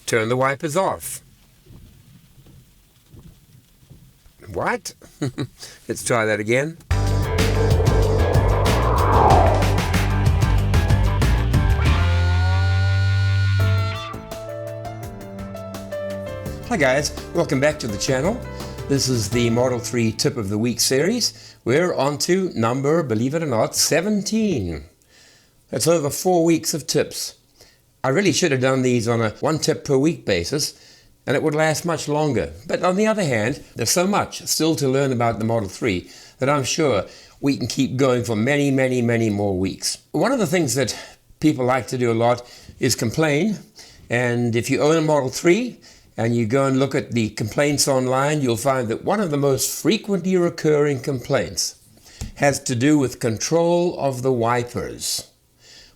Turn the wipers off. What? Let's try that again. Hi guys, welcome back to the channel. This is the Model 3 Tip of the Week series. We're on to number, believe it or not, 17. That's over 4 weeks of tips. I really should have done these on a 1 tip per week basis, and it would last much longer. But on the other hand, there's so much still to learn about the Model 3 that I'm sure we can keep going for many, many, many more weeks. One of the things that people like to do a lot is complain. And if you own a Model 3, and you go and look at the complaints online, you'll find that one of the most frequently recurring complaints has to do with control of the wipers,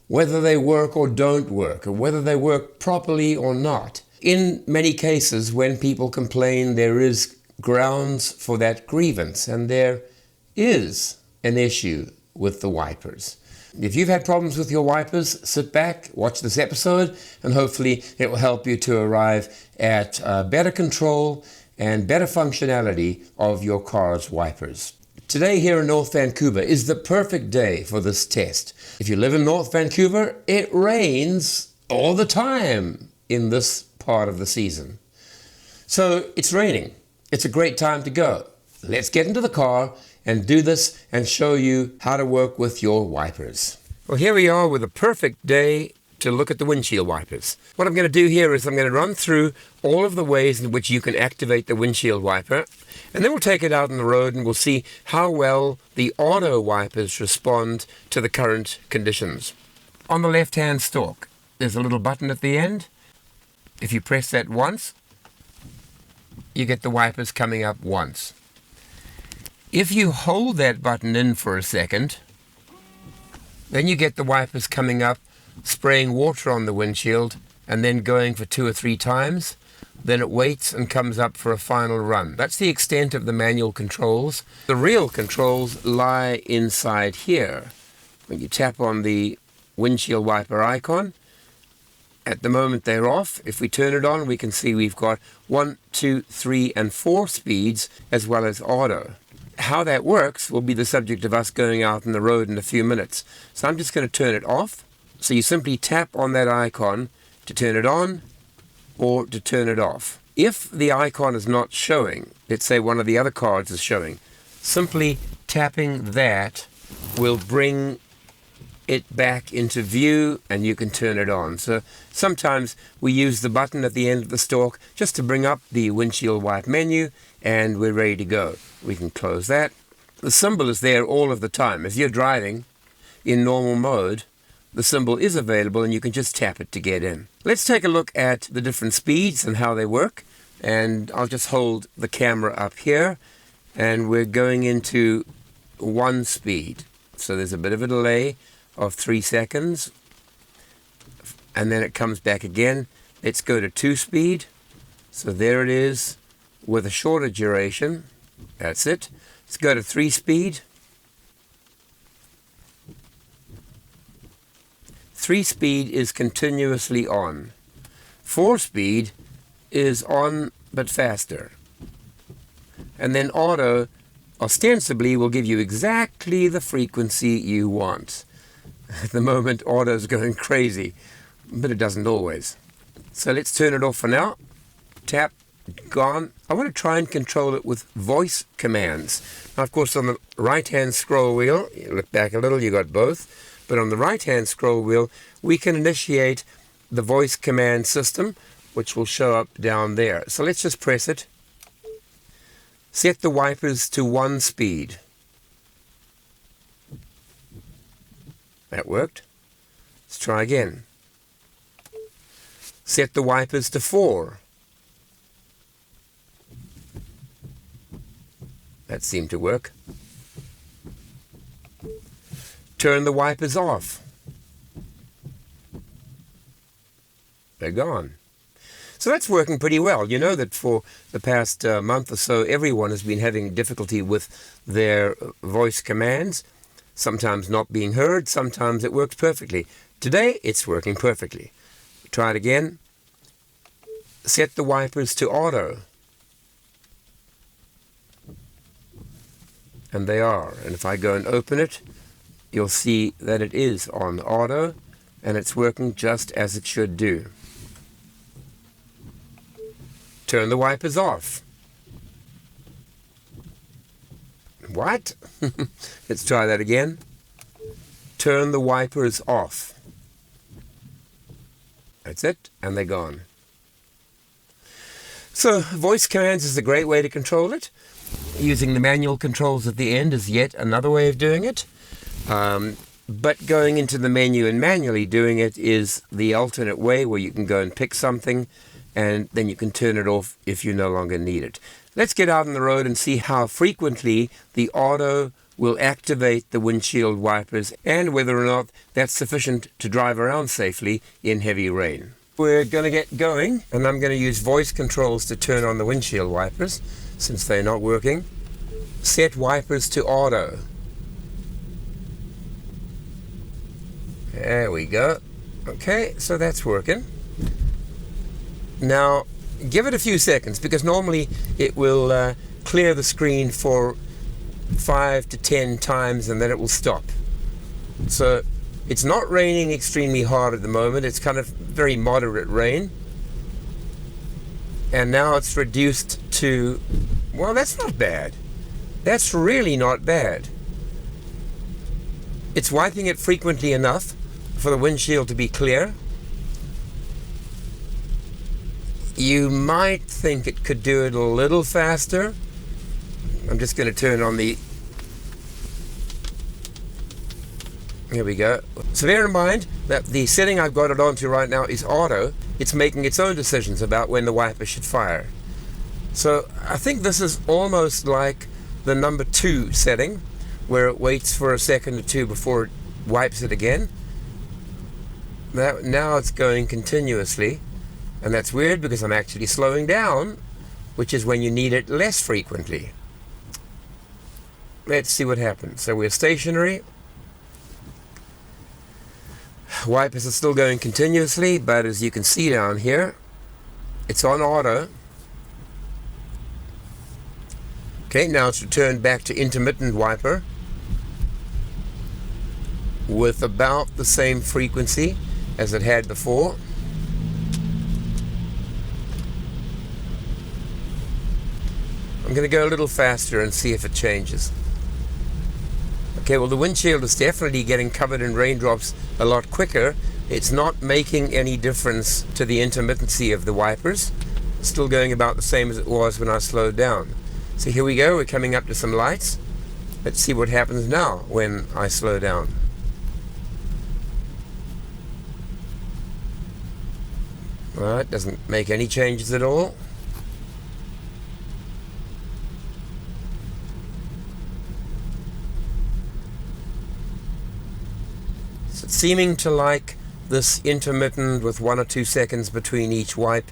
whether they work or don't work, or whether they work properly or not. In many cases, when people complain, there is grounds for that grievance, and there is an issue with the wipers. If you've had problems with your wipers, sit back, watch this episode, and hopefully it will help you to arrive at better control and better functionality of your car's wipers. Today here in North Vancouver is the perfect day for this test. If you live in North Vancouver, it rains all the time in this part of the season. So it's raining. It's a great time to go. Let's get into the car and do this and show you how to work with your wipers. Well, here we are with a perfect day to look at the windshield wipers. What I'm going to do here is I'm going to run through all of the ways in which you can activate the windshield wiper, and then we'll take it out on the road and we'll see how well the auto wipers respond to the current conditions. On the left-hand stalk, there's a little button at the end. If you press that once, you get the wipers coming up once. If you hold that button in for a second, then you get the wipers coming up, spraying water on the windshield, and then going for 2 or 3 times. Then it waits and comes up for a final run. That's the extent of the manual controls. The real controls lie inside here. When you tap on the windshield wiper icon, at the moment they're off. If we turn it on, we can see we've got 1, 2, 3, and 4 speeds, as well as auto. How that works will be the subject of us going out on the road in a few minutes. So I'm just going to turn it off. So you simply tap on that icon to turn it on or to turn it off. If the icon is not showing, let's say one of the other cards is showing, simply tapping that will bring it back into view and you can turn it on. So sometimes we use the button at the end of the stalk just to bring up the windshield wipe menu, and we're ready to go. We can close that. The symbol is there all of the time. If you're driving in normal mode, the symbol is available and you can just tap it to get in. Let's take a look at the different speeds and how they work. And I'll just hold the camera up here, and we're going into 1 speed. So there's a bit of a delay of 3 seconds, and then it comes back again. Let's go to 2 speed. So there it is with a shorter duration. That's it. Let's go to 3 speed. 3 speed is continuously on. 4 speed is on but faster. And then auto ostensibly will give you exactly the frequency you want. At the moment, auto's going crazy, but it doesn't always. So let's turn it off for now. Tap, gone. I want to try and control it with voice commands. Now, of course, on the right-hand scroll wheel, you look back a little, you got both. But on the right-hand scroll wheel, we can initiate the voice command system, which will show up down there. So let's just press it. Set the wipers to 1 speed. That worked. Let's try again. Set the wipers to 4. That seemed to work. Turn the wipers off. They're gone. So that's working pretty well. You know that for the past month or so, everyone has been having difficulty with their voice commands, sometimes not being heard, sometimes it works perfectly. Today, it's working perfectly. Try it again. set the wipers to auto. And they are. And if I go and open it, you'll see that it is on auto, and it's working just as it should do. Turn the wipers off. What? Let's try that again. Turn the wipers off. That's it, and they're gone. So voice commands is a great way to control it. Using the manual controls at the end is yet another way of doing it. But going into the menu and manually doing it is the alternate way, where you can go and pick something and then you can turn it off if you no longer need it. Let's get out on the road and see how frequently the auto will activate the windshield wipers and whether or not that's sufficient to drive around safely in heavy rain. We're going to get going, and I'm going to use voice controls to turn on the windshield wipers since they're not working. Set wipers to auto. There we go. Okay, so that's working. Now, give it a few seconds, because normally it will clear the screen for 5 to 10 times and then it will stop. So it's not raining extremely hard at the moment. It's kind of very moderate rain. And now it's reduced to, well, that's not bad. That's really not bad. It's wiping it frequently enough for the windshield to be clear. You might think it could do it a little faster. I'm just going to turn on the... Here we go. So bear in mind that the setting I've got it onto right now is auto. It's making its own decisions about when the wiper should fire. So I think this is almost like the number 2 setting, where it waits for a second or two before it wipes it again. Now it's going continuously, and that's weird because I'm actually slowing down, which is when you need it less frequently. Let's see what happens. So we're stationary. Wipers are still going continuously, but as you can see down here, it's on auto. Okay, now it's returned back to intermittent wiper with about the same frequency as it had before. I'm going to go a little faster and see if it changes. Okay, well, the windshield is definitely getting covered in raindrops a lot quicker. It's not making any difference to the intermittency of the wipers. It's still going about the same as it was when I slowed down. So here we go, we're coming up to some lights. Let's see what happens now when I slow down. Well, it doesn't make any changes at all. So it's seeming to like this intermittent with 1 or 2 seconds between each wipe.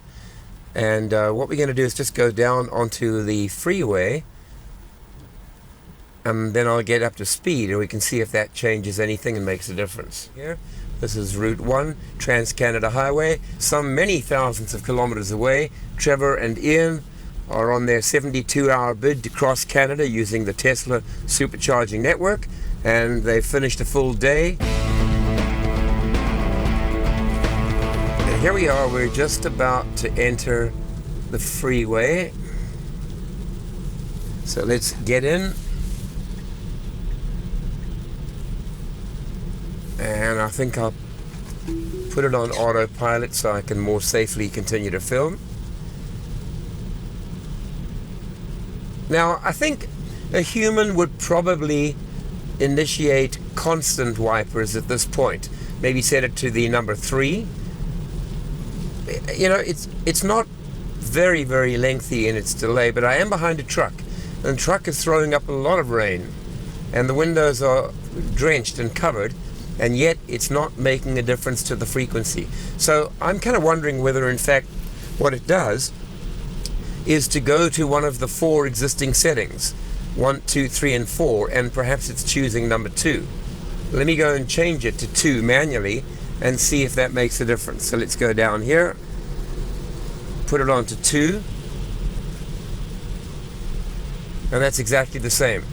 And what we're going to do is just go down onto the freeway, and then I'll get up to speed and we can see if that changes anything and makes a difference. Here, this is Route 1, Trans-Canada Highway, some many thousands of kilometers away. Trevor and Ian are on their 72-hour bid to cross Canada using the Tesla supercharging network, and they've finished a full day. Here we are, we're just about to enter the freeway. So let's get in. And I think I'll put it on autopilot so I can more safely continue to film. Now, I think a human would probably initiate constant wipers at this point. Maybe set it to the number 3. You know, it's not very, very lengthy in its delay, but I am behind a truck, and the truck is throwing up a lot of rain, and the windows are drenched and covered, and yet it's not making a difference to the frequency. So I'm kind of wondering whether, in fact, what it does is to go to one of the 4 existing settings, 1, 2, 3, and 4, and perhaps it's choosing number 2. Let me go and change it to 2 manually and see if that makes a difference. So let's go down here, put it onto 2, and that's exactly the same.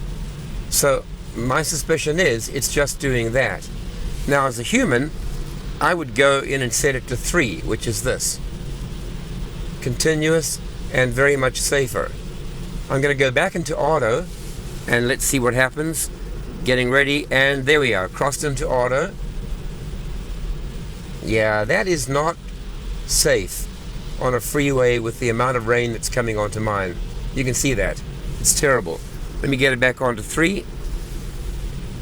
So my suspicion is it's just doing that. Now as a human, I would go in and set it to 3, which is this. Continuous and very much safer. I'm going to go back into auto and let's see what happens. Getting ready, and there we are, crossed into auto. Yeah, that is not safe on a freeway with the amount of rain that's coming onto mine. You can see that. It's terrible. Let me get it back onto 3.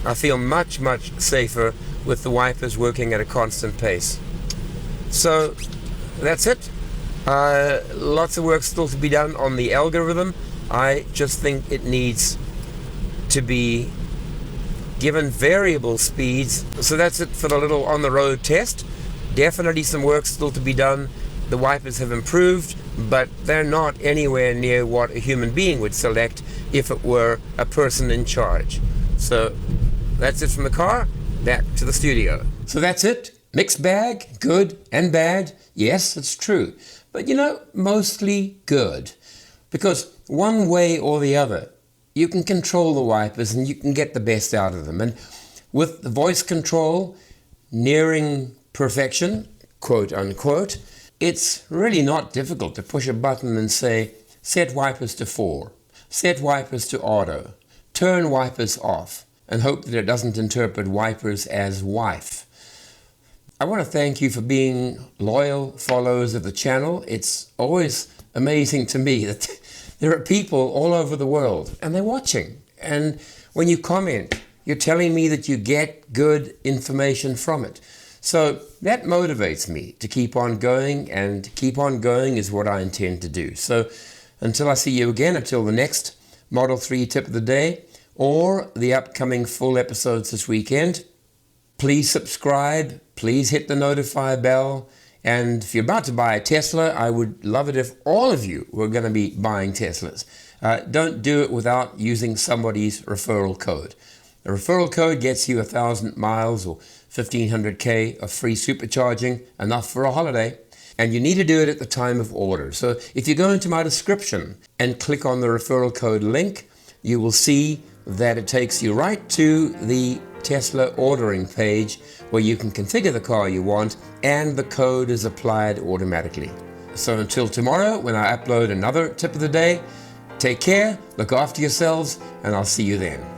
I feel much, much safer with the wipers working at a constant pace. So that's it. Lots of work still to be done on the algorithm. I just think it needs to be given variable speeds. So that's it for the little on-the-road test. Definitely some work still to be done. The wipers have improved, but they're not anywhere near what a human being would select if it were a person in charge. So that's it from the car. Back to the studio. So that's it. Mixed bag, good and bad. Yes, it's true. But mostly good. Because one way or the other, you can control the wipers and you can get the best out of them. And with the voice control nearing perfection, quote unquote, it's really not difficult to push a button and say, set wipers to 4, set wipers to auto, turn wipers off, and hope that it doesn't interpret wipers as wife. I want to thank you for being loyal followers of the channel. It's always amazing to me that there are people all over the world and they're watching. And when you comment, you're telling me that you get good information from it. So that motivates me to keep on going, and keep on going is what I intend to do. So until I see you again, until the next Model 3 tip of the day or the upcoming full episodes this weekend, please subscribe, please hit the notify bell. And if you're about to buy a Tesla, I would love it if all of you were going to be buying Teslas. Don't do it without using somebody's referral code. The referral code gets you 1,000 miles or 1,500K of free supercharging, enough for a holiday. And you need to do it at the time of order. So if you go into my description and click on the referral code link, you will see that it takes you right to the Tesla ordering page where you can configure the car you want, and the code is applied automatically. So until tomorrow, when I upload another tip of the day, take care, look after yourselves, and I'll see you then.